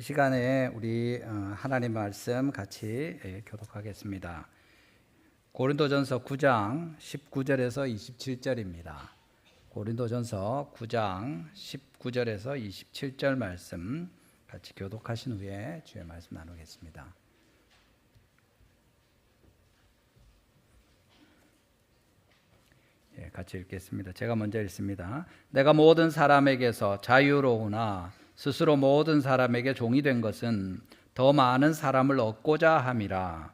이 시간에 우리 하나님 말씀 같이 교독하겠습니다. 고린도전서 9장 19절에서 27절입니다. 고린도전서 9장 19절에서 27절 말씀 같이 교독하신 후에 주의 말씀 나누겠습니다. 같이 읽겠습니다. 제가 먼저 읽습니다. 내가 모든 사람에게서 자유로우나 스스로 모든 사람에게 종이 된 것은 더 많은 사람을 얻고자 함이라.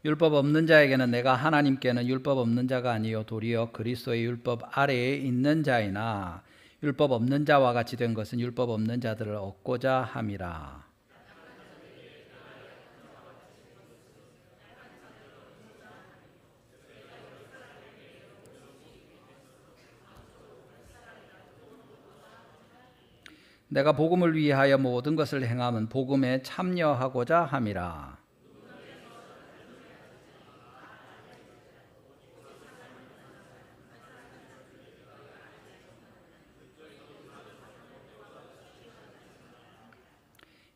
율법 없는 자에게는 내가 하나님께는 율법 없는 자가 아니요 도리어 그리스도의 율법 아래에 있는 자이나 율법 없는 자와 같이 된 것은 율법 없는 자들을 얻고자 함이라. 내가 복음을 위하여 모든 것을 행함은 복음에 참여하고자 함이라.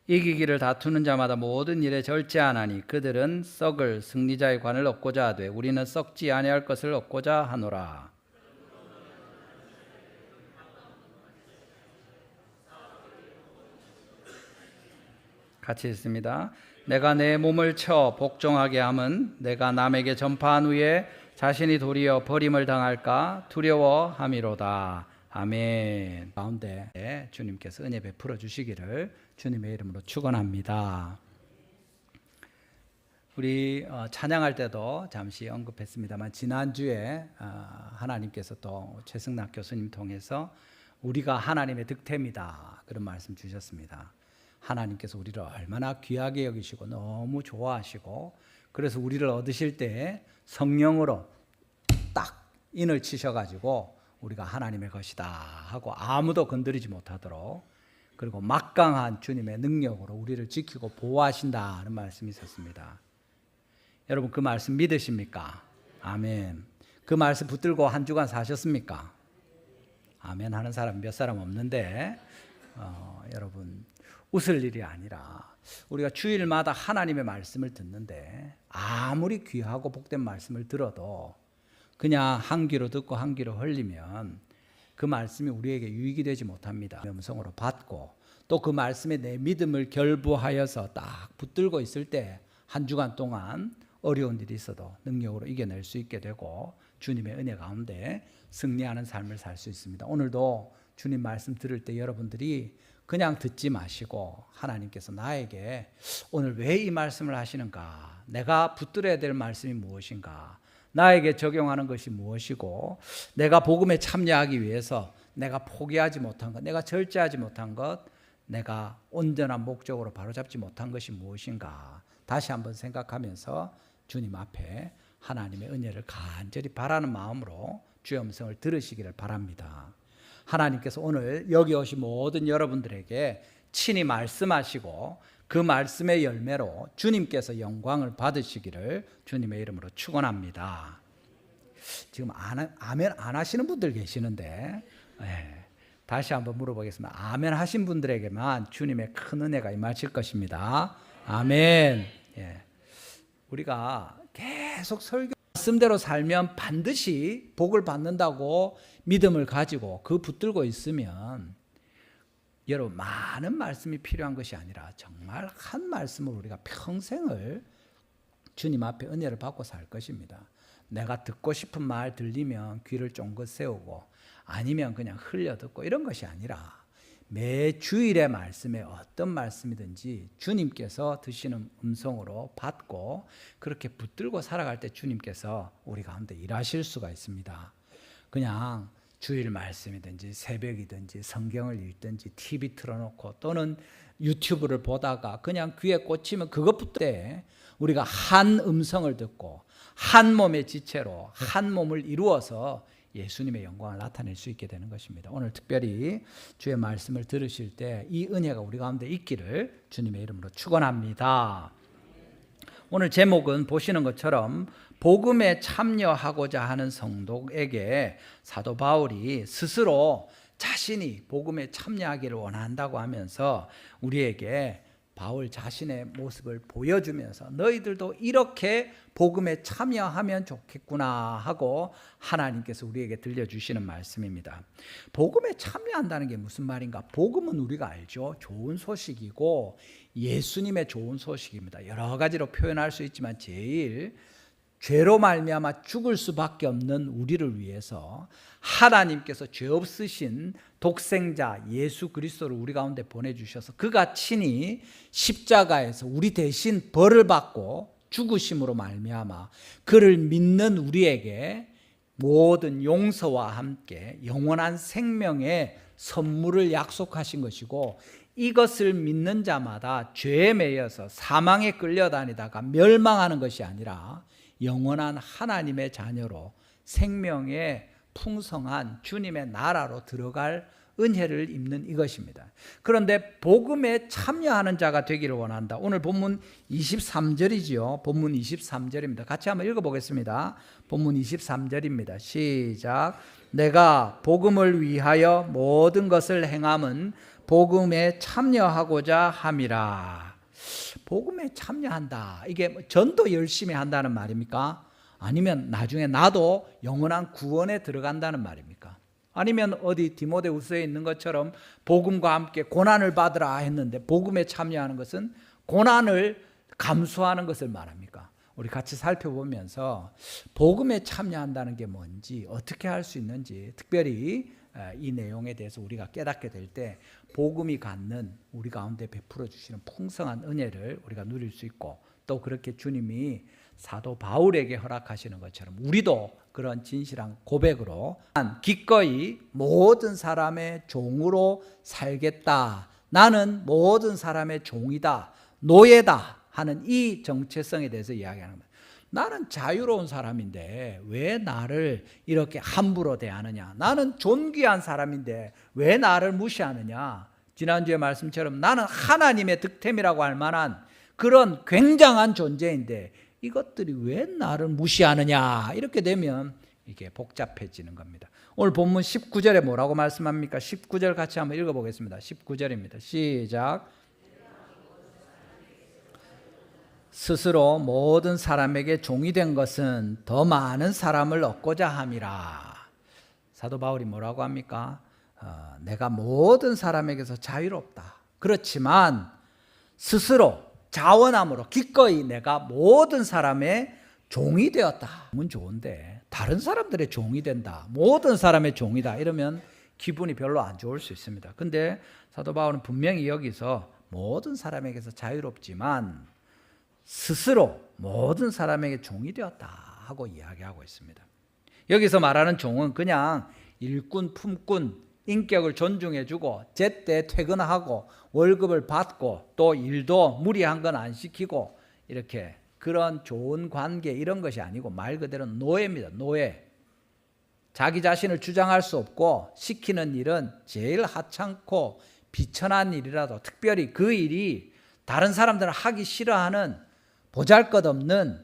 이기기를 다투는 자마다 모든 일에 절제하나니 그들은 썩을 승리자의 관을 얻고자 하되 우리는 썩지 아니할 것을 얻고자 하노라. 같이 읽습니다. 내가 내 몸을 쳐 복종하게 함은 내가 남에게 전파한 후에 자신이 도리어 버림을 당할까 두려워함이로다. 아멘. 가운데 주님께서 은혜 베풀어 주시기를 주님의 이름으로 축원합니다. 우리 찬양할 때도 잠시 언급했습니다만 지난주에 하나님께서 또 최승락 교수님 통해서 우리가 하나님의 득템이다 그런 말씀 주셨습니다. 하나님께서 우리를 얼마나 귀하게 여기시고 너무 좋아하시고 그래서 우리를 얻으실 때 성령으로 딱 인을 치셔가지고 우리가 하나님의 것이다 하고 아무도 건드리지 못하도록 그리고 막강한 주님의 능력으로 우리를 지키고 보호하신다는 말씀이 있었습니다. 여러분 그 말씀 믿으십니까? 아멘. 그 말씀 붙들고 한 주간 사셨습니까? 아멘 하는 사람 몇 사람 없는데 여러분 웃을 일이 아니라 우리가 주일마다 하나님의 말씀을 듣는데 아무리 귀하고 복된 말씀을 들어도 그냥 한 귀로 듣고 한 귀로 흘리면 그 말씀이 우리에게 유익이 되지 못합니다. 음성으로 받고 또 그 말씀에 내 믿음을 결부하여서 딱 붙들고 있을 때 한 주간 동안 어려운 일이 있어도 능력으로 이겨낼 수 있게 되고 주님의 은혜 가운데 승리하는 삶을 살 수 있습니다. 오늘도 주님 말씀 들을 때 여러분들이 그냥 듣지 마시고 하나님께서 나에게 오늘 왜 이 말씀을 하시는가, 내가 붙들어야 될 말씀이 무엇인가, 나에게 적용하는 것이 무엇이고 내가 복음에 참여하기 위해서 내가 포기하지 못한 것, 내가 절제하지 못한 것, 내가 온전한 목적으로 바로잡지 못한 것이 무엇인가 다시 한번 생각하면서 주님 앞에 하나님의 은혜를 간절히 바라는 마음으로 주의 음성을 들으시기를 바랍니다. 하나님께서 오늘 여기 오신 모든 여러분들에게 친히 말씀하시고 그 말씀의 열매로 주님께서 영광을 받으시기를 주님의 이름으로 축원합니다. 지금 아멘 안 하시는 분들 계시는데 다시 한번 물어보겠습니다. 아멘 하신 분들에게만 주님의 큰 은혜가 임하실 것입니다. 아멘. 우리가 계속 설교 말씀대로 살면 반드시 복을 받는다고 믿음을 가지고 그 붙들고 있으면 여러분 많은 말씀이 필요한 것이 아니라 정말 한 말씀으로 우리가 평생을 주님 앞에 은혜를 받고 살 것입니다. 내가 듣고 싶은 말 들리면 귀를 쫑긋 세우고 아니면 그냥 흘려 듣고 이런 것이 아니라 매 주일의 말씀에 어떤 말씀이든지 주님께서 드시는 음성으로 받고 그렇게 붙들고 살아갈 때 주님께서 우리 가운데 일하실 수가 있습니다. 그냥 주일 말씀이든지 새벽이든지 성경을 읽든지 TV 틀어놓고 또는 유튜브를 보다가 그냥 귀에 꽂히면 그것부터 우리가 한 음성을 듣고 한 몸의 지체로 한 몸을 이루어서 예수님의 영광을 나타낼 수 있게 되는 것입니다. 오늘 특별히 주의 말씀을 들으실 때 이 은혜가 우리 가운데 있기를 주님의 이름으로 축원합니다. 오늘 제목은 보시는 것처럼 복음에 참여하고자 하는 성도에게 사도 바울이 스스로 자신이 복음에 참여하기를 원한다고 하면서 우리에게 바울 자신의 모습을 보여주면서 너희들도 이렇게 복음에 참여하면 좋겠구나 하고 하나님께서 우리에게 들려주시는 말씀입니다. 복음에 참여한다는 게 무슨 말인가? 복음은 우리가 알죠. 좋은 소식이고 예수님의 좋은 소식입니다. 여러 가지로 표현할 수 있지만 제일 죄로 말미암아 죽을 수밖에 없는 우리를 위해서 하나님께서 죄 없으신 독생자 예수 그리스도를 우리 가운데 보내주셔서 그가 친히 십자가에서 우리 대신 벌을 받고 죽으심으로 말미암아 그를 믿는 우리에게 모든 용서와 함께 영원한 생명의 선물을 약속하신 것이고, 이것을 믿는 자마다 죄에 매여서 사망에 끌려다니다가 멸망하는 것이 아니라 영원한 하나님의 자녀로 생명의 풍성한 주님의 나라로 들어갈 은혜를 입는 이것입니다. 그런데 복음에 참여하는 자가 되기를 원한다. 오늘 본문 23절이지요. 본문 23절입니다. 같이 한번 읽어보겠습니다. 본문 23절입니다. 시작. 내가 복음을 위하여 모든 것을 행함은 복음에 참여하고자 함이라. 복음에 참여한다. 이게 전도 열심히 한다는 말입니까? 아니면 나중에 나도 영원한 구원에 들어간다는 말입니까? 아니면 어디 디모데후서에 있는 것처럼 복음과 함께 고난을 받으라 했는데 복음에 참여하는 것은 고난을 감수하는 것을 말합니까? 우리 같이 살펴보면서 복음에 참여한다는 게 뭔지, 어떻게 할 수 있는지, 특별히 이 내용에 대해서 우리가 깨닫게 될 때 복음이 갖는 우리 가운데 베풀어 주시는 풍성한 은혜를 우리가 누릴 수 있고, 또 그렇게 주님이 사도 바울에게 허락하시는 것처럼 우리도 그런 진실한 고백으로 기꺼이 모든 사람의 종으로 살겠다, 나는 모든 사람의 종이다, 노예다 하는 이 정체성에 대해서 이야기하는 거예요. 나는 자유로운 사람인데 왜 나를 이렇게 함부로 대하느냐? 나는 존귀한 사람인데 왜 나를 무시하느냐? 지난주의 말씀처럼 나는 하나님의 득템이라고 할 만한 그런 굉장한 존재인데 이것들이 왜 나를 무시하느냐? 이렇게 되면 이게 복잡해지는 겁니다. 오늘 본문 19절에 뭐라고 말씀합니까? 19절 같이 한번 읽어보겠습니다. 19절입니다. 시작. 스스로 모든 사람에게 종이 된 것은 더 많은 사람을 얻고자 함이라. 사도 바울이 뭐라고 합니까? 내가 모든 사람에게서 자유롭다. 그렇지만 스스로 자원함으로 기꺼이 내가 모든 사람의 종이 되었다. 기분 좋은데 다른 사람들의 종이 된다, 모든 사람의 종이다 이러면 기분이 별로 안 좋을 수 있습니다. 근데 사도 바울은 분명히 여기서 모든 사람에게서 자유롭지만 스스로 모든 사람에게 종이 되었다 하고 이야기하고 있습니다. 여기서 말하는 종은 그냥 일꾼, 품꾼, 인격을 존중해주고 제때 퇴근하고 월급을 받고 또 일도 무리한 건 안 시키고 이렇게 그런 좋은 관계 이런 것이 아니고 말 그대로 노예입니다. 노예. 자기 자신을 주장할 수 없고 시키는 일은 제일 하찮고 비천한 일이라도, 특별히 그 일이 다른 사람들은 하기 싫어하는 보잘것없는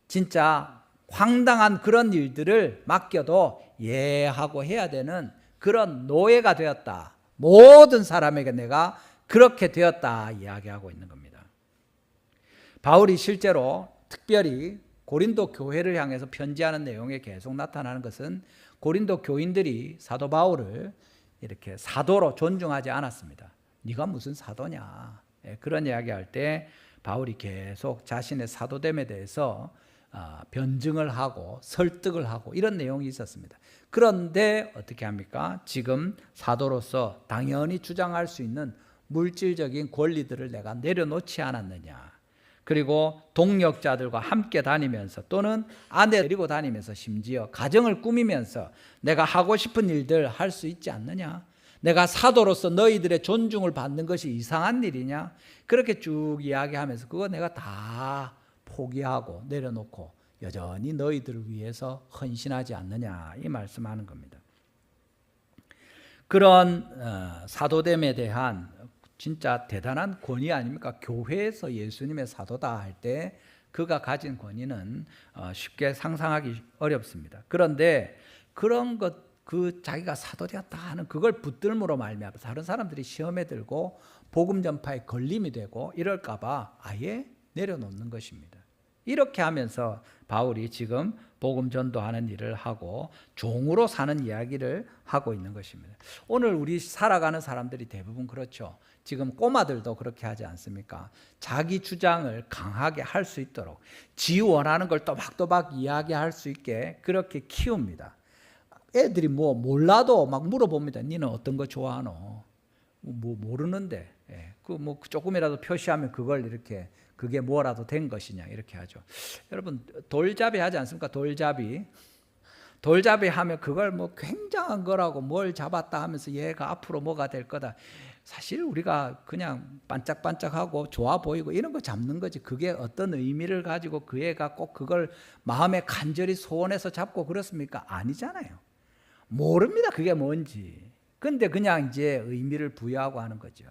진짜 황당한 그런 일들을 맡겨도 예하고 해야 되는 그런 노예가 되었다. 모든 사람에게 내가 그렇게 되었다 이야기하고 있는 겁니다. 바울이 실제로 특별히 고린도 교회를 향해서 편지하는 내용에 계속 나타나는 것은 고린도 교인들이 사도 바울을 이렇게 사도로 존중하지 않았습니다. 네가 무슨 사도냐, 그런 이야기할 때 바울이 계속 자신의 사도됨에 대해서 변증을 하고 설득을 하고 이런 내용이 있었습니다. 그런데 어떻게 합니까? 지금 사도로서 당연히 주장할 수 있는 물질적인 권리들을 내가 내려놓지 않았느냐, 그리고 동역자들과 함께 다니면서 또는 아내 데리고 다니면서 심지어 가정을 꾸미면서 내가 하고 싶은 일들 할 수 있지 않느냐, 내가 사도로서 너희들의 존중을 받는 것이 이상한 일이냐, 그렇게 쭉 이야기하면서 그거 내가 다 포기하고 내려놓고 여전히 너희들을 위해서 헌신하지 않느냐 이 말씀하는 겁니다. 그런 사도됨에 대한 진짜 대단한 권위 아닙니까? 교회에서 예수님의 사도다 할 때 그가 가진 권위는 쉽게 상상하기 어렵습니다. 그런데 그런 그 자기가 사도 되었다 하는 그걸 붙들므로 말미암아 다른 사람들이 시험에 들고 복음 전파에 걸림이 되고 이럴까 봐 아예 내려놓는 것입니다. 이렇게 하면서 바울이 지금 복음 전도하는 일을 하고 종으로 사는 이야기를 하고 있는 것입니다. 오늘 우리 살아가는 사람들이 대부분 그렇죠. 지금 꼬마들도 그렇게 하지 않습니까? 자기 주장을 강하게 할 수 있도록 지 원하는 걸 또박또박 이야기할 수 있게 그렇게 키웁니다. 애들이 뭐 몰라도 막 물어봅니다. 니는 어떤 거 좋아하노? 뭐 모르는데 그 뭐 조금이라도 표시하면 그걸 이렇게 그게 뭐라도 된 것이냐 이렇게 하죠. 여러분 돌잡이 하지 않습니까? 돌잡이 하면 그걸 뭐 굉장한 거라고 뭘 잡았다 하면서 얘가 앞으로 뭐가 될 거다. 사실 우리가 그냥 반짝반짝하고 좋아 보이고 이런 거 잡는 거지 그게 어떤 의미를 가지고 그 애가 꼭 그걸 마음에 간절히 소원해서 잡고 그렇습니까? 아니잖아요. 모릅니다. 그게 뭔지. 근데 그냥 이제 의미를 부여하고 하는 거죠.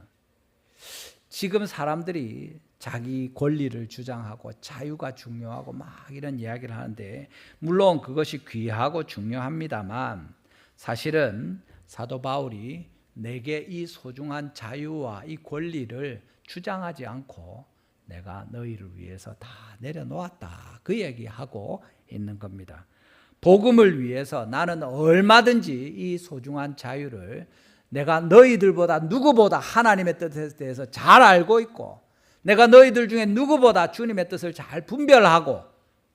지금 사람들이 자기 권리를 주장하고 자유가 중요하고 막 이런 이야기를 하는데 물론 그것이 귀하고 중요합니다만 사실은 사도 바울이 내게 이 소중한 자유와 이 권리를 주장하지 않고 내가 너희를 위해서 다 내려놓았다. 그 얘기하고 있는 겁니다. 복음을 위해서 나는 얼마든지 이 소중한 자유를 내가 너희들보다 누구보다 하나님의 뜻에 대해서 잘 알고 있고 내가 너희들 중에 누구보다 주님의 뜻을 잘 분별하고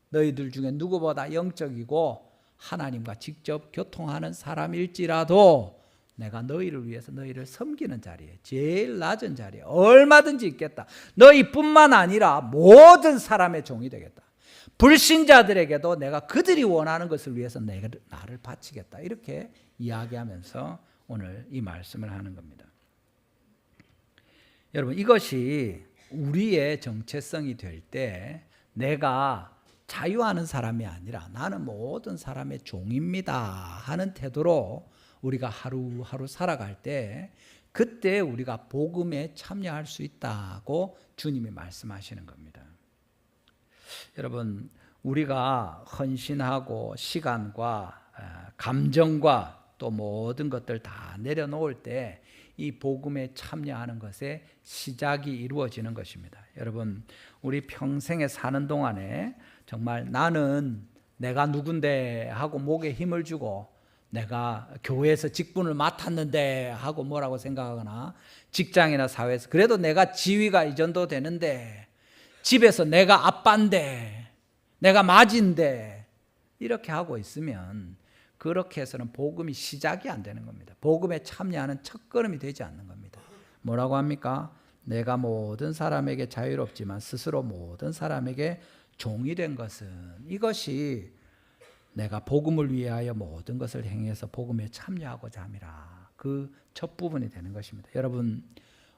너희들 중에 누구보다 영적이고 하나님과 직접 교통하는 사람일지라도 내가 너희를 위해서 너희를 섬기는 자리에 제일 낮은 자리에 얼마든지 있겠다. 너희뿐만 아니라 모든 사람의 종이 되겠다. 불신자들에게도 내가 그들이 원하는 것을 위해서 나를 바치겠다. 이렇게 이야기하면서 오늘 이 말씀을 하는 겁니다. 여러분 이것이 우리의 정체성이 될 때 내가 자유하는 사람이 아니라 나는 모든 사람의 종입니다 하는 태도로 우리가 하루하루 살아갈 때 그때 우리가 복음에 참여할 수 있다고 주님이 말씀하시는 겁니다. 여러분 우리가 헌신하고 시간과 감정과 또 모든 것들 다 내려놓을 때 이 복음에 참여하는 것에 시작이 이루어지는 것입니다. 여러분 우리 평생에 사는 동안에 정말 나는 내가 누군데 하고 목에 힘을 주고 내가 교회에서 직분을 맡았는데 하고 뭐라고 생각하거나 직장이나 사회에서 그래도 내가 지위가 이 정도 되는데 집에서 내가 아빠인데 내가 맏인데 이렇게 하고 있으면 그렇게 해서는 복음이 시작이 안 되는 겁니다. 복음에 참여하는 첫걸음이 되지 않는 겁니다. 뭐라고 합니까? 내가 모든 사람에게 자유롭지만 스스로 모든 사람에게 종이 된 것은 이것이 내가 복음을 위하여 모든 것을 행해서 복음에 참여하고자 함이라. 그 첫 부분이 되는 것입니다. 여러분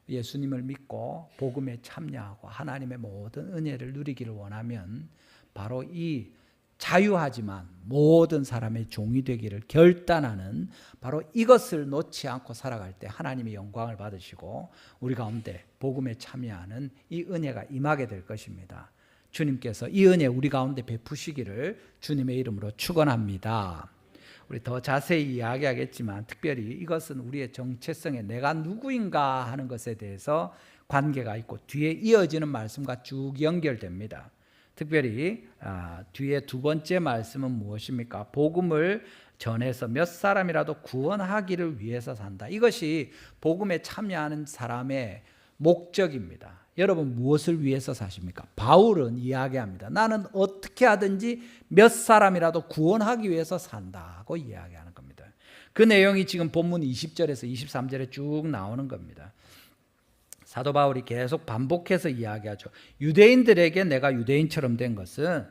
예수님을 믿고 복음에 참여하고 하나님의 모든 은혜를 누리기를 원하면 바로 이 자유하지만 모든 사람의 종이 되기를 결단하는 바로 이것을 놓지 않고 살아갈 때 하나님의 영광을 받으시고 우리 가운데 복음에 참여하는 이 은혜가 임하게 될 것입니다. 주님께서 이 은혜 우리 가운데 베푸시기를 주님의 이름으로 축원합니다. 우리 더 자세히 이야기하겠지만 특별히 이것은 우리의 정체성에 내가 누구인가 하는 것에 대해서 관계가 있고 뒤에 이어지는 말씀과 쭉 연결됩니다. 특별히 뒤에 두 번째 말씀은 무엇입니까? 복음을 전해서 몇 사람이라도 구원하기를 위해서 산다. 이것이 복음에 참여하는 사람의 목적입니다. 여러분 무엇을 위해서 사십니까? 바울은 이야기합니다. 나는 어떻게 하든지 몇 사람이라도 구원하기 위해서 산다고 이야기하는 겁니다. 그 내용이 지금 본문 20절에서 23절에 쭉 나오는 겁니다. 사도 바울이 계속 반복해서 이야기하죠. 유대인들에게 내가 유대인처럼 된 것은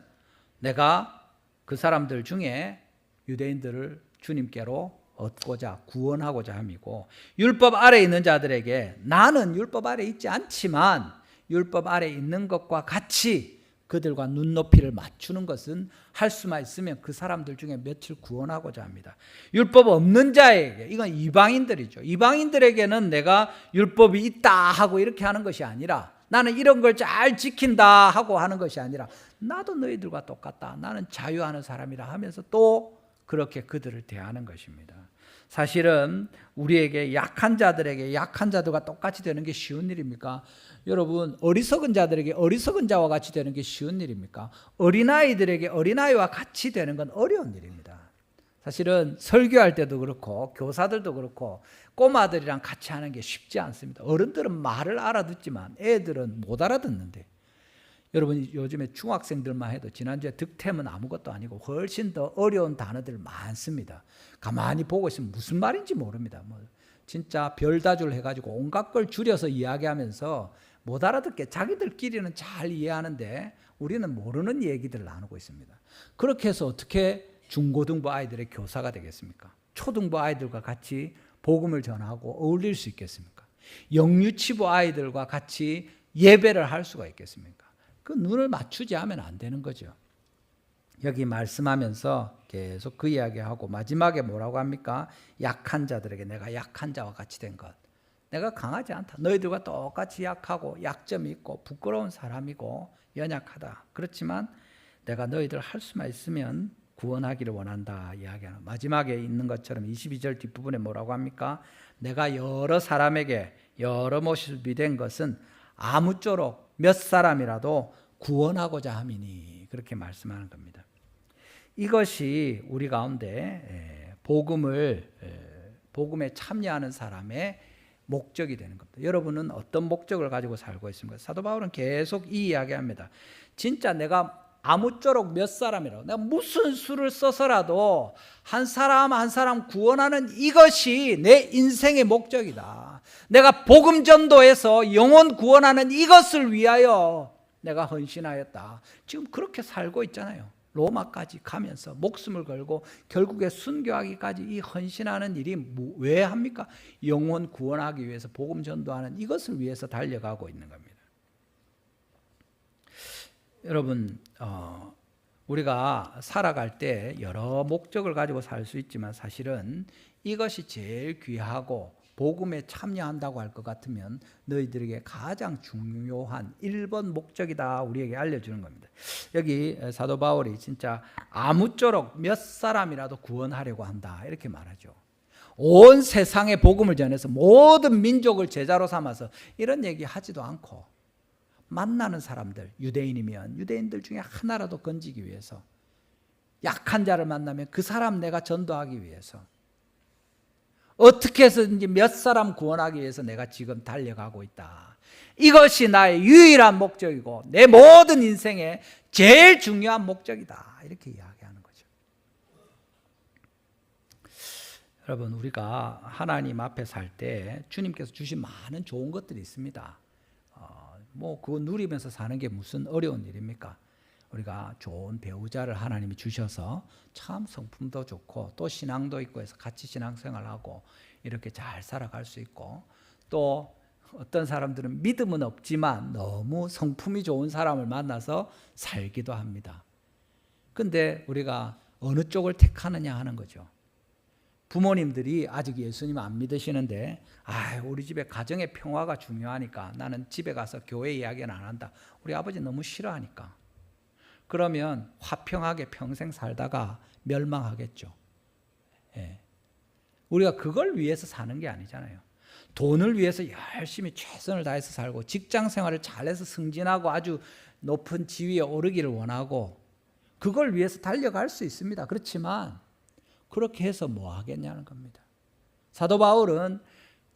내가 그 사람들 중에 유대인들을 주님께로 얻고자 구원하고자 함이고 율법 아래 있는 자들에게 나는 율법 아래 있지 않지만 율법 아래 있는 것과 같이 그들과 눈높이를 맞추는 것은 할 수만 있으면 그 사람들 중에 며칠 구원하고자 합니다. 율법 없는 자에게, 이건 이방인들이죠. 이방인들에게는 내가 율법이 있다 하고 이렇게 하는 것이 아니라, 나는 이런 걸 잘 지킨다 하고 하는 것이 아니라, 나도 너희들과 똑같다, 나는 자유하는 사람이라 하면서 또 그렇게 그들을 대하는 것입니다. 사실은 우리에게 약한 자들에게 약한 자들과 똑같이 되는 게 쉬운 일입니까? 여러분, 어리석은 자들에게 어리석은 자와 같이 되는 게 쉬운 일입니까? 어린아이들에게 어린아이와 같이 되는 건 어려운 일입니다. 사실은 설교할 때도 그렇고 교사들도 그렇고 꼬마들이랑 같이 하는 게 쉽지 않습니다. 어른들은 말을 알아듣지만 애들은 못 알아듣는데, 여러분 요즘에 중학생들만 해도 지난주에 득템은 아무것도 아니고 훨씬 더 어려운 단어들 많습니다. 가만히 보고 있으면 무슨 말인지 모릅니다. 뭐 진짜 별다줄 해가지고 온갖 걸 줄여서 이야기하면서 못 알아듣게 자기들끼리는 잘 이해하는데 우리는 모르는 얘기들을 나누고 있습니다. 그렇게 해서 어떻게 중고등부 아이들의 교사가 되겠습니까? 초등부 아이들과 같이 복음을 전하고 어울릴 수 있겠습니까? 영유치부 아이들과 같이 예배를 할 수가 있겠습니까? 그 눈을 맞추지 하면 안 되는 거죠. 여기 말씀하면서 계속 그 이야기하고 마지막에 뭐라고 합니까? 약한 자들에게 내가 약한 자와 같이 된 것. 내가 강하지 않다. 너희들과 똑같이 약하고 약점이 있고 부끄러운 사람이고 연약하다. 그렇지만 내가 너희들 할 수만 있으면 구원하기를 원한다 이야기하는, 마지막에 있는 것처럼 22절 뒷부분에 뭐라고 합니까? 내가 여러 사람에게 여러 모습이 된 것은 아무쪼록 몇 사람이라도 구원하고자 함이니, 그렇게 말씀하는 겁니다. 이것이 우리 가운데 복음에 참여하는 사람의 목적이 되는 겁니다. 여러분은 어떤 목적을 가지고 살고 있습니까? 사도 바울은 계속 이 이야기합니다. 진짜 내가 아무쪼록 몇 사람이라도, 내가 무슨 수를 써서라도 한 사람 한 사람 구원하는 이것이 내 인생의 목적이다. 내가 복음 전도해서 영혼 구원하는 이것을 위하여 내가 헌신하였다. 지금 그렇게 살고 있잖아요. 로마까지 가면서 목숨을 걸고 결국에 순교하기까지 이 헌신하는 일이 왜 합니까? 영혼 구원하기 위해서 복음 전도하는 이것을 위해서 달려가고 있는 겁니다. 여러분, 우리가 살아갈 때 여러 목적을 가지고 살 수 있지만 사실은 이것이 제일 귀하고 복음에 참여한다고 할 것 같으면 너희들에게 가장 중요한 1번 목적이다 우리에게 알려주는 겁니다. 여기 사도 바울이 진짜 아무쪼록 몇 사람이라도 구원하려고 한다 이렇게 말하죠. 온 세상에 복음을 전해서 모든 민족을 제자로 삼아서 이런 얘기 하지도 않고, 만나는 사람들, 유대인이면 유대인들 중에 하나라도 건지기 위해서, 약한 자를 만나면 그 사람 내가 전도하기 위해서, 어떻게 해서든지 몇 사람 구원하기 위해서 내가 지금 달려가고 있다. 이것이 나의 유일한 목적이고 내 모든 인생의 제일 중요한 목적이다. 이렇게 이야기하는 거죠. 여러분, 우리가 하나님 앞에 살 때 주님께서 주신 많은 좋은 것들이 있습니다. 그거 누리면서 사는 게 무슨 어려운 일입니까? 우리가 좋은 배우자를 하나님이 주셔서 참 성품도 좋고 또 신앙도 있고 해서 같이 신앙생활하고 이렇게 잘 살아갈 수 있고, 또 어떤 사람들은 믿음은 없지만 너무 성품이 좋은 사람을 만나서 살기도 합니다. 근데 우리가 어느 쪽을 택하느냐 하는 거죠. 부모님들이 아직 예수님 안 믿으시는데 우리 집에 가정의 평화가 중요하니까 나는 집에 가서 교회 이야기는 안 한다. 우리 아버지 너무 싫어하니까. 그러면 화평하게 평생 살다가 멸망하겠죠. 우리가 그걸 위해서 사는 게 아니잖아요. 돈을 위해서 열심히 최선을 다해서 살고 직장 생활을 잘해서 승진하고 아주 높은 지위에 오르기를 원하고 그걸 위해서 달려갈 수 있습니다. 그렇지만 그렇게 해서 뭐 하겠냐는 겁니다. 사도 바울은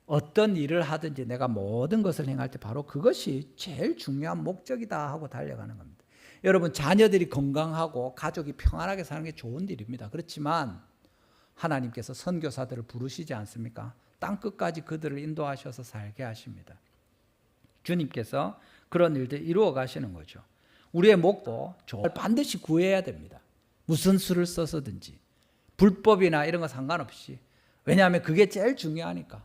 어떤 일을 하든지 내가 모든 것을 행할 때 바로 그것이 제일 중요한 목적이다 하고 달려가는 겁니다. 여러분, 자녀들이 건강하고 가족이 평안하게 사는 게 좋은 일입니다. 그렇지만 하나님께서 선교사들을 부르시지 않습니까? 땅끝까지 그들을 인도하셔서 살게 하십니다. 주님께서 그런 일들 이루어 가시는 거죠. 우리의 목도 반드시 구해야 됩니다. 무슨 수를 써서든지 불법이나 이런 거 상관없이. 왜냐하면 그게 제일 중요하니까.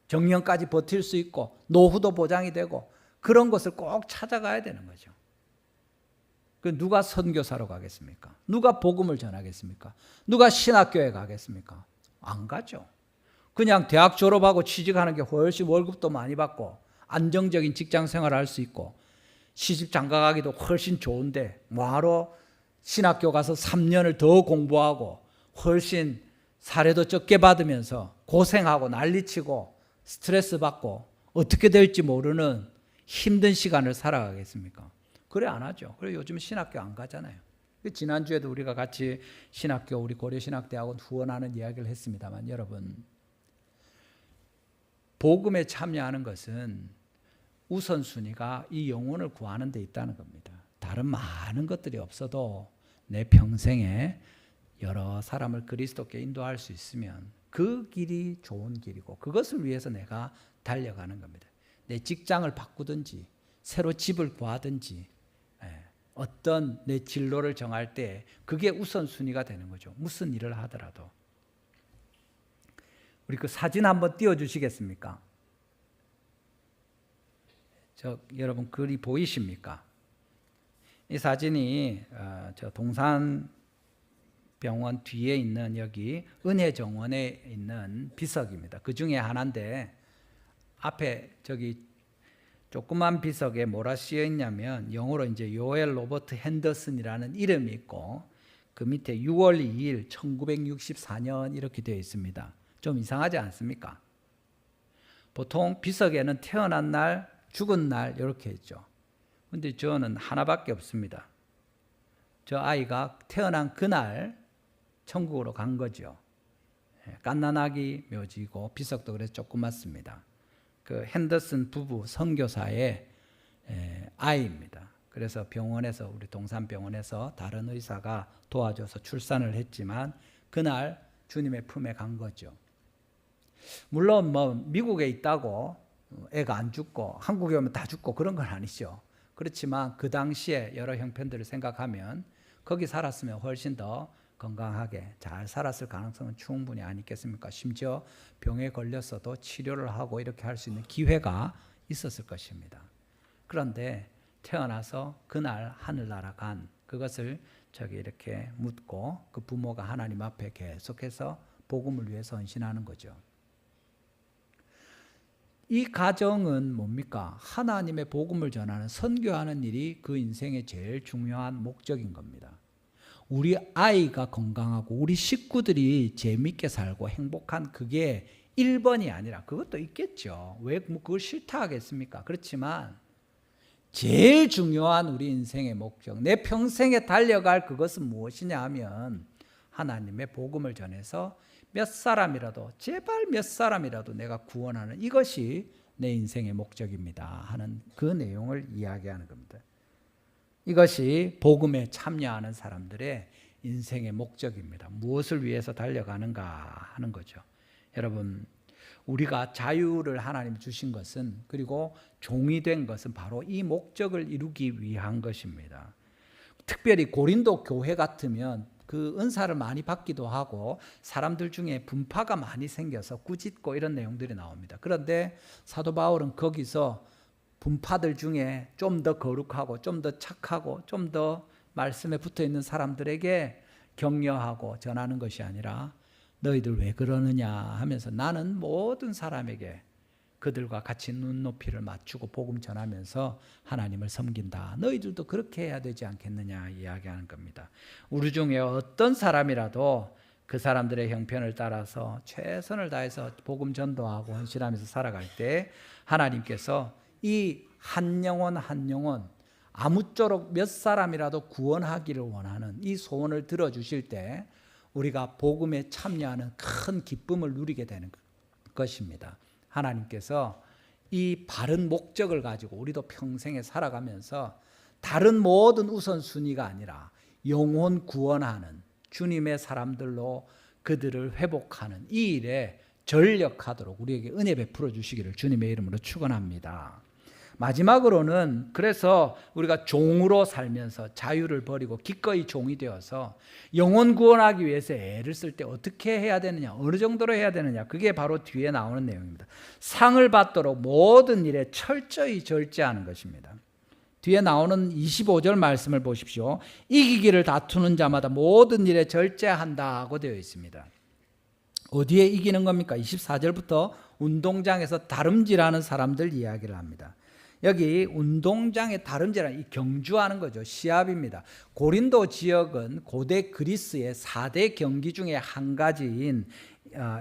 정년까지 버틸 수 있고 노후도 보장이 되고 그런 것을 꼭 찾아가야 되는 거죠. 그 누가 선교사로 가겠습니까? 누가 복음을 전하겠습니까? 누가 신학교에 가겠습니까? 안 가죠. 그냥 대학 졸업하고 취직하는 게 훨씬 월급도 많이 받고 안정적인 직장 생활을 할 수 있고 시집 장가 가기도 훨씬 좋은데 뭐하러 신학교 가서 3년을 더 공부하고 훨씬 사례도 적게 받으면서 고생하고 난리치고 스트레스 받고 어떻게 될지 모르는 힘든 시간을 살아가겠습니까? 그래 안 하죠. 그래 요즘 신학교 안 가잖아요. 지난주에도 우리가 같이 신학교 우리 고려신학대학원 후원하는 이야기를 했습니다만 여러분 복음에 참여하는 것은 우선순위가 이 영혼을 구하는 데 있다는 겁니다. 다른 많은 것들이 없어도 내 평생에 여러 사람을 그리스도께 인도할 수 있으면 그 길이 좋은 길이고 그것을 위해서 내가 달려가는 겁니다. 내 직장을 바꾸든지 새로 집을 구하든지 어떤 내 진로를 정할 때 그게 우선순위가 되는 거죠. 무슨 일을 하더라도. 우리 그 사진 한번 띄워주시겠습니까? 여러분 글이 보이십니까? 이 사진이 저 동산병원 뒤에 있는 여기 은혜정원에 있는 비석입니다. 그 중에 하나인데 앞에 저기 조그만 비석에 뭐라 쓰여 있냐면 영어로 이제 요엘 로버트 핸더슨이라는 이름이 있고 그 밑에 6월 2일 1964년 이렇게 되어 있습니다. 좀 이상하지 않습니까? 보통 비석에는 태어난 날, 죽은 날 이렇게 있죠. 근데 저는 하나밖에 없습니다. 저 아이가 태어난 그날 천국으로 간 거죠. 갓난아기 묘지고 비석도 그래서 조그맣습니다. 그 핸더슨 부부 선교사의 아이입니다. 그래서 병원에서 우리 동산병원에서 다른 의사가 도와줘서 출산을 했지만 그날 주님의 품에 간 거죠. 물론 뭐 미국에 있다고 애가 안 죽고 한국에 오면 다 죽고 그런 건 아니죠. 그렇지만 그 당시에 여러 형편들을 생각하면 거기 살았으면 훨씬 더 건강하게 잘 살았을 가능성은 충분히 아니겠습니까? 심지어 병에 걸렸어도 치료를 하고 이렇게 할 수 있는 기회가 있었을 것입니다. 그런데 태어나서 그날 하늘나라 간 그것을 저기 이렇게 묻고 그 부모가 하나님 앞에 계속해서 복음을 위해서 헌신하는 거죠. 이 가정은 뭡니까? 하나님의 복음을 전하는 선교하는 일이 그 인생의 제일 중요한 목적인 겁니다. 우리 아이가 건강하고 우리 식구들이 재밌게 살고 행복한 그게 1번이 아니라 그것도 있겠죠. 왜 뭐 그걸 싫다 하겠습니까? 그렇지만 제일 중요한 우리 인생의 목적, 내 평생에 달려갈 그것은 무엇이냐 하면 하나님의 복음을 전해서 몇 사람이라도 제발 몇 사람이라도 내가 구원하는 이것이 내 인생의 목적입니다 하는 그 내용을 이야기하는 겁니다. 이것이 복음에 참여하는 사람들의 인생의 목적입니다. 무엇을 위해서 달려가는가 하는 거죠. 여러분 우리가 자유를 하나님 주신 것은 그리고 종이 된 것은 바로 이 목적을 이루기 위한 것입니다. 특별히 고린도 교회 같으면 그 은사를 많이 받기도 하고 사람들 중에 분파가 많이 생겨서 꾸짖고 이런 내용들이 나옵니다. 그런데 사도 바울은 거기서 분파들 중에 좀 더 거룩하고 좀 더 착하고 좀 더 말씀에 붙어있는 사람들에게 격려하고 전하는 것이 아니라 너희들 왜 그러느냐 하면서 나는 모든 사람에게 그들과 같이 눈높이를 맞추고 복음 전하면서 하나님을 섬긴다. 너희들도 그렇게 해야 되지 않겠느냐 이야기하는 겁니다. 우리 중에 어떤 사람이라도 그 사람들의 형편을 따라서 최선을 다해서 복음 전도하고 헌신하면서 살아갈 때 하나님께서 이 한 영혼 한 영혼 아무쪼록 몇 사람이라도 구원하기를 원하는 이 소원을 들어주실 때 우리가 복음에 참여하는 큰 기쁨을 누리게 되는 것입니다. 하나님께서 이 바른 목적을 가지고 우리도 평생에 살아가면서 다른 모든 우선순위가 아니라 영혼 구원하는 주님의 사람들로 그들을 회복하는 이 일에 전력하도록 우리에게 은혜 베풀어 주시기를 주님의 이름으로 축원합니다. 마지막으로는 그래서 우리가 종으로 살면서 자유를 버리고 기꺼이 종이 되어서 영혼 구원하기 위해서 애를 쓸 때 어떻게 해야 되느냐, 어느 정도로 해야 되느냐, 그게 바로 뒤에 나오는 내용입니다. 상을 받도록 모든 일에 철저히 절제하는 것입니다. 뒤에 나오는 25절 말씀을 보십시오. 이기기를 다투는 자마다 모든 일에 절제한다고 되어 있습니다. 어디에 이기는 겁니까? 24절부터 운동장에서 다름질하는 사람들 이야기를 합니다. 여기 운동장에 다름질하는, 이 경주하는 거죠. 시합입니다. 고린도 지역은 고대 그리스의 4대 경기 중에 한 가지인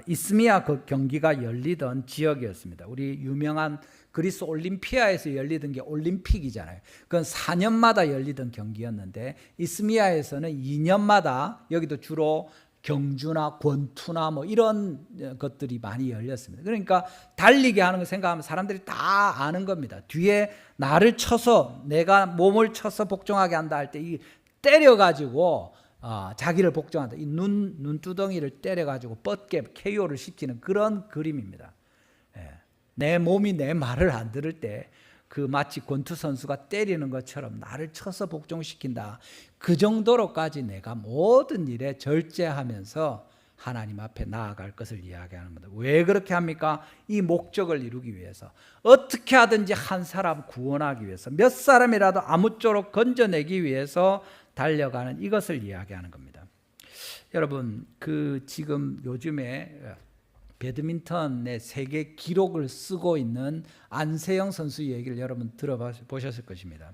이스미아 그 경기가 열리던 지역이었습니다. 우리 유명한 그리스 올림피아에서 열리던 게 올림픽이잖아요. 그건 4년마다 열리던 경기였는데 이스미아에서는 2년마다 여기도 주로 경주나 권투나 뭐 이런 것들이 많이 열렸습니다. 그러니까 달리기 하는 거 생각하면 사람들이 다 아는 겁니다. 뒤에 나를 쳐서, 내가 몸을 쳐서 복종하게 한다 할 때 이 때려가지고 자기를 복종한다. 이 눈두덩이를 때려가지고 뻗게 KO를 시키는 그런 그림입니다. 내 몸이 내 말을 안 들을 때 그 마치 권투 선수가 때리는 것처럼 나를 쳐서 복종시킨다. 그 정도로까지 내가 모든 일에 절제하면서 하나님 앞에 나아갈 것을 이야기하는 겁니다. 왜 그렇게 합니까? 이 목적을 이루기 위해서, 어떻게 하든지 한 사람 구원하기 위해서, 몇 사람이라도 아무쪼록 건져내기 위해서 달려가는 이것을 이야기하는 겁니다. 여러분, 지금 요즘에 배드민턴의 세계 기록을 쓰고 있는 안세영 선수 얘기를 여러분 들어보셨을 것입니다.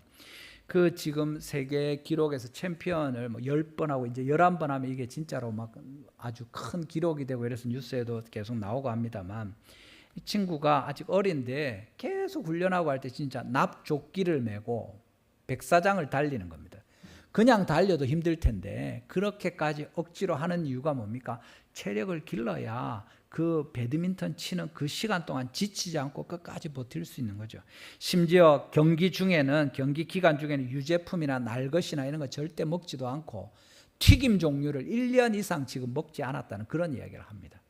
지금 세계 기록에서 챔피언을 10번 하고 이제 11번 하면 이게 진짜로 막 아주 큰 기록이 되고 이래서 뉴스에도 계속 나오고 합니다만, 이 친구가 아직 어린데 계속 훈련하고 할 때 진짜 납조끼를 메고 백사장을 달리는 겁니다. 그냥 달려도 힘들 텐데 그렇게까지 억지로 하는 이유가 뭡니까? 체력을 길러야 그 배드민턴 치는 그 시간 동안 지치지 않고 끝까지 버틸 수 있는 거죠. 심지어 경기 기간 중에는 유제품이나 날것이나 이런 거 절대 먹지도 않고 튀김 종류를 1년 이상 지금 먹지 않았다는 그런 이야기를 합니다.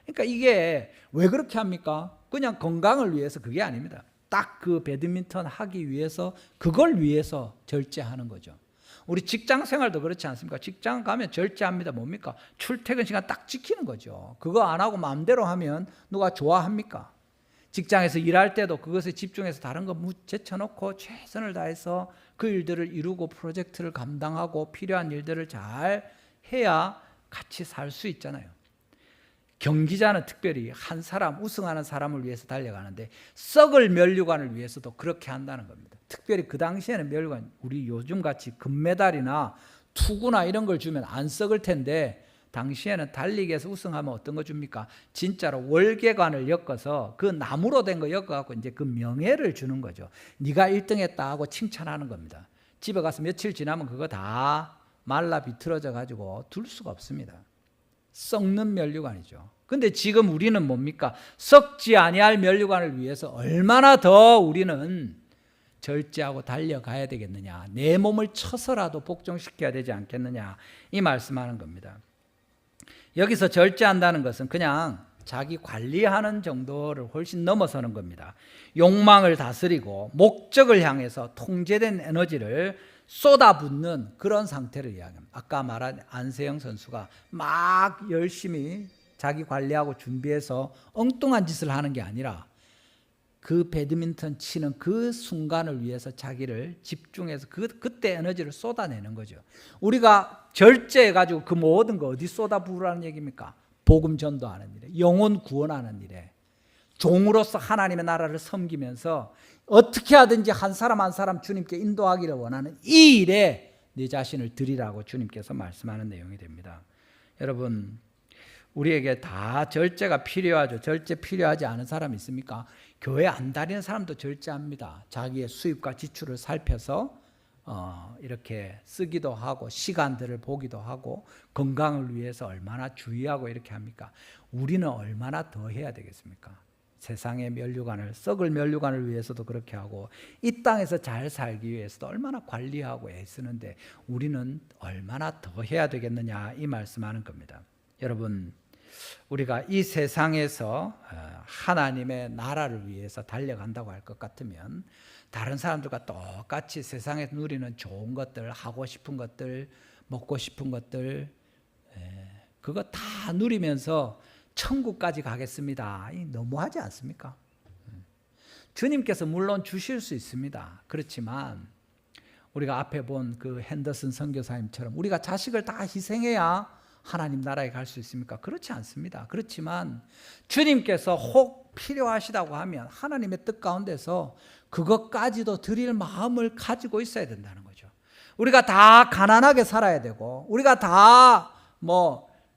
그러니까 이게 왜 그렇게 합니까? 그냥 건강을 위해서 그게 아닙니다. 딱 그 배드민턴 하기 위해서, 그걸 위해서 절제하는 거죠. 우리 직장 생활도 그렇지 않습니까? 직장 가면 절제합니다. 뭡니까? 출퇴근 시간 딱 지키는 거죠. 그거 안 하고 마음대로 하면 누가 좋아합니까? 직장에서 일할 때도 그것에 집중해서 다른 거 제쳐놓고 최선을 다해서 그 일들을 이루고 프로젝트를 감당하고 필요한 일들을 잘 해야 같이 살 수 있잖아요. 경기자는 특별히 한 사람, 우승하는 사람을 위해서 달려가는데 썩을 면류관을 위해서도 그렇게 한다는 겁니다. 특별히 그 당시에는 면류관, 우리 요즘같이 금메달이나 투구나 이런 걸 주면 안 썩을 텐데 당시에는 달리기에서 우승하면 어떤 거 줍니까? 진짜로 월계관을 엮어서 그 나무로 된 거 엮어갖고 이제 그 명예를 주는 거죠. 네가 1등 했다 하고 칭찬하는 겁니다. 집에 가서 며칠 지나면 그거 다 말라 비틀어져 가지고 둘 수가 없습니다. 썩는 면류관이죠. 근데 지금 우리는 뭡니까? 썩지 아니할 면류관을 위해서 얼마나 더 우리는 절제하고 달려가야 되겠느냐. 내 몸을 쳐서라도 복종시켜야 되지 않겠느냐. 이 말씀하는 겁니다. 여기서 절제한다는 것은 그냥 자기 관리하는 정도를 훨씬 넘어서는 겁니다. 욕망을 다스리고 목적을 향해서 통제된 에너지를 쏟아붓는 그런 상태를 이야기합니다. 아까 말한 안세영 선수가 막 열심히 자기 관리하고 준비해서 엉뚱한 짓을 하는 게 아니라 그 배드민턴 치는 그 순간을 위해서 자기를 집중해서 그때 에너지를 쏟아내는 거죠. 우리가 절제해가지고 그 모든 거 어디 쏟아부으라는 얘기입니까? 복음 전도하는 일에, 영혼 구원하는 일에, 종으로서 하나님의 나라를 섬기면서 어떻게 하든지 한 사람 한 사람 주님께 인도하기를 원하는 이 일에 내 자신을 드리라고 주님께서 말씀하는 내용이 됩니다. 여러분, 우리에게 다 절제가 필요하죠. 절제 필요하지 않은 사람 있습니까? 교회 안 다니는 사람도 절제합니다. 자기의 수입과 지출을 살펴서 이렇게 쓰기도 하고 시간들을 보기도 하고 건강을 위해서 얼마나 주의하고 이렇게 합니까? 우리는 얼마나 더 해야 되겠습니까? 세상의 면류관을, 썩을 면류관을 위해서도 그렇게 하고 이 땅에서 잘 살기 위해서도 얼마나 관리하고 애쓰는데 우리는 얼마나 더 해야 되겠느냐, 이 말씀하는 겁니다. 여러분, 우리가 이 세상에서 하나님의 나라를 위해서 달려간다고 할 것 같으면 다른 사람들과 똑같이 세상에서 누리는 좋은 것들, 하고 싶은 것들, 먹고 싶은 것들, 그거 다 누리면서 천국까지 가겠습니다. 너무하지 않습니까? 주님께서 물론 주실 수 있습니다. 그렇지만 우리가 앞에 본 그 핸더슨 선교사님처럼 우리가 자식을 다 희생해야 하나님 나라에 갈 수 있습니까? 그렇지 않습니다. 그렇지만 주님께서 혹 필요하시다고 하면 하나님의 뜻 가운데서 그것까지도 드릴 마음을 가지고 있어야 된다는 거죠. 우리가 다 가난하게 살아야 되고, 우리가 다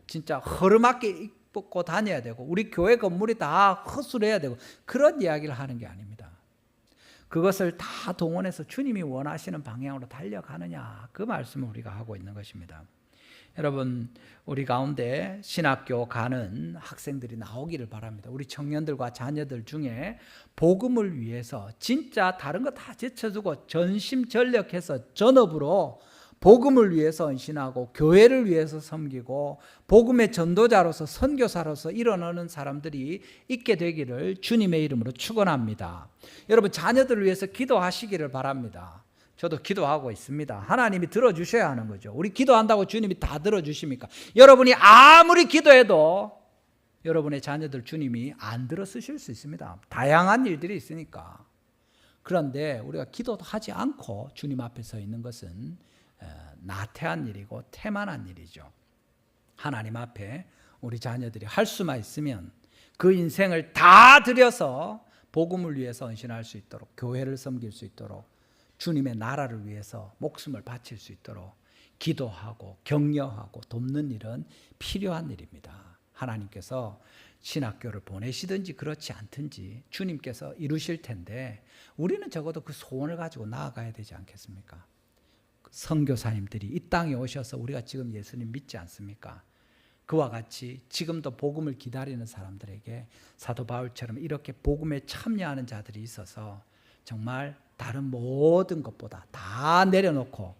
진짜 허름하게 입고 다녀야 되고, 우리 교회 건물이 다 허술해야 되고, 그런 이야기를 하는 게 아닙니다. 그것을 다 동원해서 주님이 원하시는 방향으로 달려가느냐, 그 말씀을 우리가 하고 있는 것입니다. 여러분, 우리 가운데 신학교 가는 학생들이 나오기를 바랍니다. 우리 청년들과 자녀들 중에 복음을 위해서 진짜 다른 거 다 제쳐두고 전심전력해서 전업으로 복음을 위해서 헌신하고 교회를 위해서 섬기고 복음의 전도자로서 선교사로서 일어나는 사람들이 있게 되기를 주님의 이름으로 축원합니다. 여러분, 자녀들을 위해서 기도하시기를 바랍니다. 저도 기도하고 있습니다. 하나님이 들어주셔야 하는 거죠. 우리 기도한다고 주님이 다 들어주십니까? 여러분이 아무리 기도해도 여러분의 자녀들 주님이 안 들어 쓰실 수 있습니다. 다양한 일들이 있으니까. 그런데 우리가 기도도 하지 않고 주님 앞에 서 있는 것은 나태한 일이고 태만한 일이죠. 하나님 앞에 우리 자녀들이 할 수만 있으면 그 인생을 다 들여서 복음을 위해서 헌신할 수 있도록, 교회를 섬길 수 있도록, 주님의 나라를 위해서 목숨을 바칠 수 있도록 기도하고 격려하고 돕는 일은 필요한 일입니다. 하나님께서 신학교를 보내시든지 그렇지 않든지 주님께서 이루실 텐데 우리는 적어도 그 소원을 가지고 나아가야 되지 않겠습니까? 선교사님들이 이 땅에 오셔서 우리가 지금 예수님 믿지 않습니까? 그와 같이 지금도 복음을 기다리는 사람들에게 사도 바울처럼 이렇게 복음에 참여하는 자들이 있어서 정말 다른 모든 것보다 다 내려놓고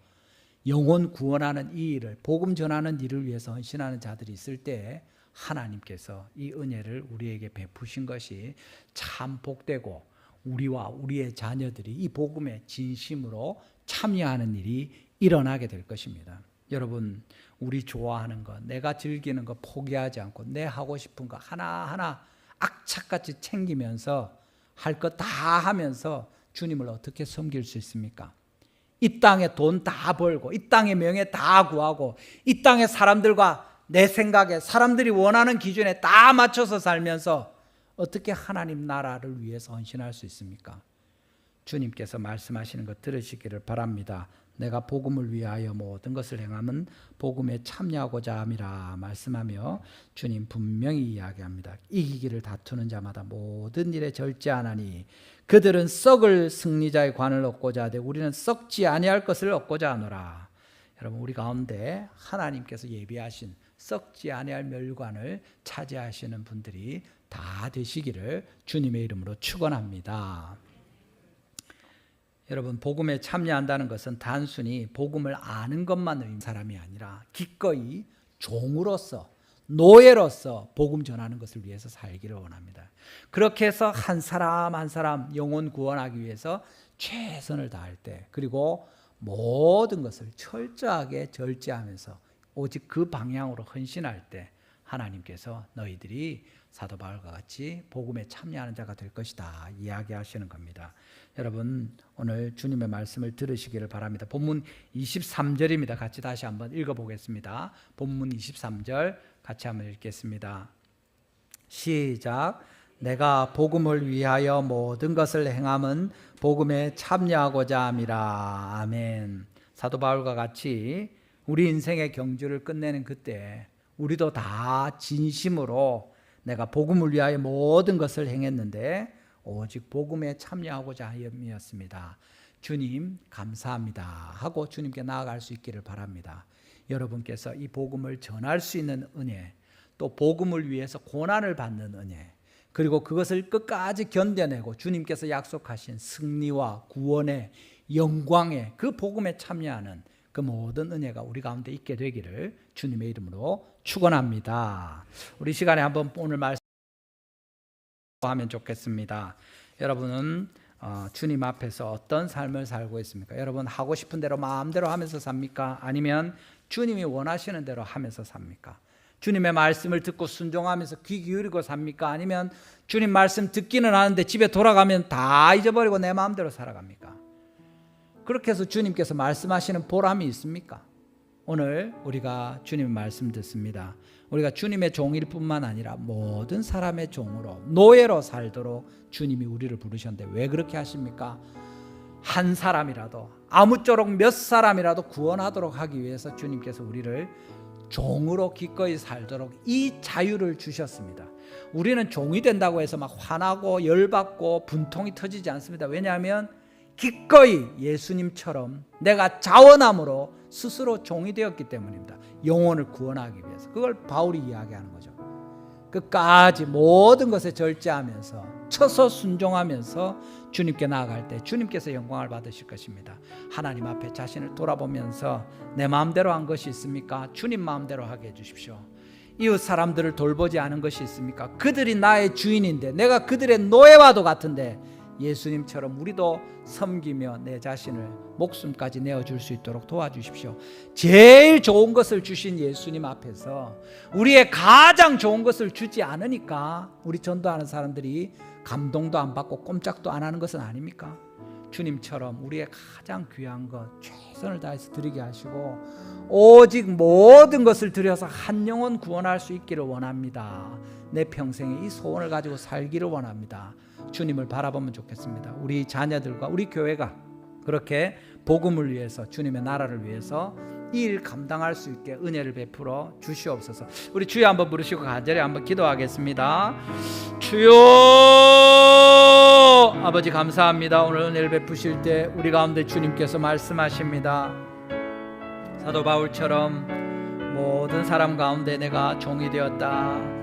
영혼 구원하는 이 일을, 복음 전하는 일을 위해서 헌신하는 자들이 있을 때 하나님께서 이 은혜를 우리에게 베푸신 것이 참 복되고 우리와 우리의 자녀들이 이 복음에 진심으로 참여하는 일이 일어나게 될 것입니다. 여러분, 우리 좋아하는 것, 내가 즐기는 것 포기하지 않고 내 하고 싶은 거 하나하나 악착같이 챙기면서 할 것 다 하면서 주님을 어떻게 섬길 수 있습니까? 이 땅에 돈 다 벌고 이 땅에 명예 다 구하고 이 땅의 사람들과 내 생각에 사람들이 원하는 기준에 다 맞춰서 살면서 어떻게 하나님 나라를 위해서 헌신할 수 있습니까? 주님께서 말씀하시는 것 들으시기를 바랍니다. 내가 복음을 위하여 모든 것을 행함은 복음에 참여하고자 함이라 말씀하며 주님 분명히 이야기합니다. 이기기를 다투는 자마다 모든 일에 절제하나니 그들은 썩을 승리자의 관을 얻고자 하되 우리는 썩지 아니할 것을 얻고자 하노라. 여러분, 우리 가운데 하나님께서 예비하신 썩지 아니할 멸관을 차지하시는 분들이 다 되시기를 주님의 이름으로 축원합니다. 여러분, 복음에 참여한다는 것은 단순히 복음을 아는 것만 의미하는 사람이 아니라 기꺼이 종으로서, 노예로서 복음 전하는 것을 위해서 살기를 원합니다. 그렇게 해서 한 사람 한 사람 영혼 구원하기 위해서 최선을 다할 때, 그리고 모든 것을 철저하게 절제하면서 오직 그 방향으로 헌신할 때 하나님께서 너희들이 사도 바울과 같이 복음에 참여하는 자가 될 것이다 이야기하시는 겁니다. 여러분, 오늘 주님의 말씀을 들으시기를 바랍니다. 본문 23절입니다. 같이 다시 한번 읽어보겠습니다. 본문 23절 같이 한번 읽겠습니다. 시작. 내가 복음을 위하여 모든 것을 행함은 복음에 참여하고자 함이라. 아멘. 사도 바울과 같이 우리 인생의 경주를 끝내는 그때 우리도 다 진심으로 내가 복음을 위하여 모든 것을 행했는데 오직 복음에 참여하고자 함이었습니다. 주님 감사합니다 하고 주님께 나아갈 수 있기를 바랍니다. 여러분께서 이 복음을 전할 수 있는 은혜, 또 복음을 위해서 고난을 받는 은혜, 그리고 그것을 끝까지 견뎌내고 주님께서 약속하신 승리와 구원의 영광의 그 복음에 참여하는 그 모든 은혜가 우리 가운데 있게 되기를 주님의 이름으로 축원합니다. 우리 시간에 한번 오늘 말씀하면 좋겠습니다. 여러분은 주님 앞에서 어떤 삶을 살고 있습니까? 여러분 하고 싶은 대로 마음대로 하면서 삽니까? 아니면 주님이 원하시는 대로 하면서 삽니까? 주님의 말씀을 듣고 순종하면서 귀 기울이고 삽니까? 아니면 주님 말씀 듣기는 하는데 집에 돌아가면 다 잊어버리고 내 마음대로 살아갑니까? 그렇게 해서 주님께서 말씀하시는 보람이 있습니까? 오늘 우리가 주님의 말씀 듣습니다. 우리가 주님의 종일 뿐만 아니라 모든 사람의 종으로 노예로 살도록 주님이 우리를 부르셨는데 왜 그렇게 하십니까? 한 사람이라도 아무쪼록 몇 사람이라도 구원하도록 하기 위해서 주님께서 우리를 종으로 기꺼이 살도록 이 자유를 주셨습니다. 우리는 종이 된다고 해서 막 화나고 열받고 분통이 터지지 않습니다. 왜냐하면 기꺼이 예수님처럼 내가 자원함으로 스스로 종이 되었기 때문입니다. 영혼을 구원하기 위해서. 그걸 바울이 이야기하는 거죠. 끝까지 모든 것에 절제하면서 처소 순종하면서 주님께 나아갈 때 주님께서 영광을 받으실 것입니다. 하나님 앞에 자신을 돌아보면서 내 마음대로 한 것이 있습니까? 주님 마음대로 하게 해주십시오. 이웃 사람들을 돌보지 않은 것이 있습니까? 그들이 나의 주인인데 내가 그들의 노예와도 같은데 예수님처럼 우리도 섬기며 내 자신을 목숨까지 내어줄 수 있도록 도와주십시오. 제일 좋은 것을 주신 예수님 앞에서 우리의 가장 좋은 것을 주지 않으니까 우리 전도하는 사람들이 감동도 안 받고 꼼짝도 안 하는 것은 아닙니까? 주님처럼 우리의 가장 귀한 것 최선을 다해서 드리게 하시고 오직 모든 것을 드려서 한 영혼 구원할 수 있기를 원합니다. 내 평생에 이 소원을 가지고 살기를 원합니다. 주님을 바라보면 좋겠습니다. 우리 자녀들과 우리 교회가 그렇게 복음을 위해서 주님의 나라를 위해서 이 일 감당할 수 있게 은혜를 베풀어 주시옵소서. 우리 주여 한번 부르시고 간절히 한번 기도하겠습니다. 주여 아버지 감사합니다. 오늘 은혜를 베푸실 때 우리 가운데 주님께서 말씀하십니다. 사도 바울처럼 모든 사람 가운데 내가 종이 되었다.